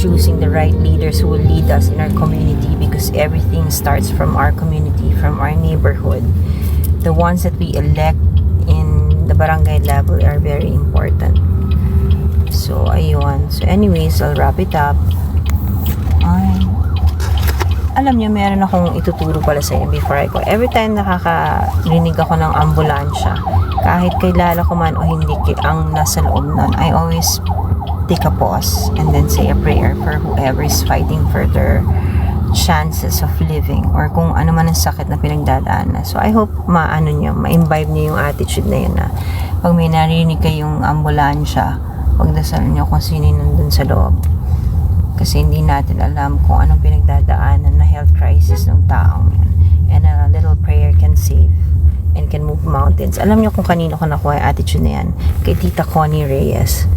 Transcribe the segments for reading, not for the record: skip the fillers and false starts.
choosing the right leaders who will lead us in our community, because everything starts from our community, from our neighborhood. The ones that we elect in the barangay level are very important. So, ayun. So, anyways, I'll wrap it up. Alam niyo, meron akong ituturo pala sa inyo before I go. Every time nakakarinig ako ng ambulansya, kahit kilala ko man o hindi ang nasa loob nun, I always take a pause and then say a prayer for whoever is fighting for their chances of living, or kung ano man ang sakit na pinagdadaanan. So, I hope ma-imbibe niyo yung attitude na yun, na pag may narinig kayong ambulansya, pagdasal niyo kung sino nandun sa loob. Kasi hindi natin alam kung anong pinagdadaanan na health crisis ng taong yan. And a little prayer can save and can move mountains. Alam niyo kung kanino ko nakuha yung attitude na yan? Kay Tita Connie Reyes.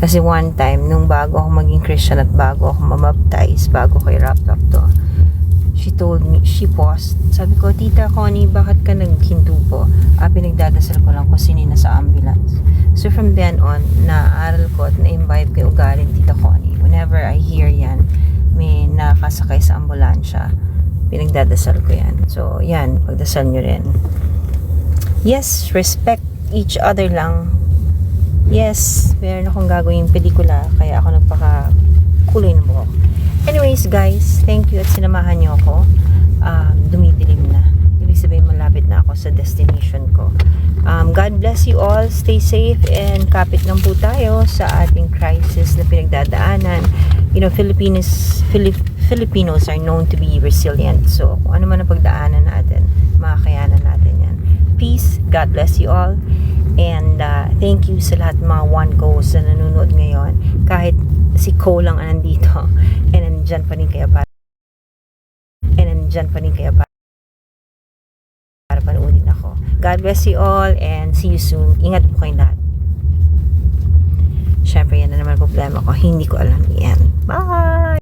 Kasi one time, nung bago ako maging Christian at bago ako mabaptize, bago ko i-wrap up to, she told me, she paused. Sabi ko, Tita Connie, bakit ka naghinto po? Pinagdadasal ko lang kung sino na sa ambulance. So from then on, naaral ko at na-imbibe ko yung ugali ni Tita Connie. Whenever I hear yan, may nakasakay sa ambulansya, pinagdadasal ko yan. So, yan, pagdasal nyo rin. Yes, respect each other lang. Yes, meron akong gagawin pelikula, kaya ako nagpaka-kulay ng buhok. Anyways, guys, thank you at sinamahan nyo ako. Dumidilim na. Ibig sabihin, malapit na ako sa destination ko. God bless you all. Stay safe and kapit lang po tayo sa ating crisis na pinagdadaanan. You know, Filipinos are known to be resilient. So, kung ano man ang pagdaanan natin, makakayanan natin yan. Peace. God bless you all. And thank you sa lahat mga One Co's na nanonood ngayon. Kahit si Co lang nandito. And nandyan pa rin kayo para panoodin ako. God bless you all and see you soon. Ingat po kayong lahat. Syempre, yan na naman problema ko. Hindi ko alam yan. Bye!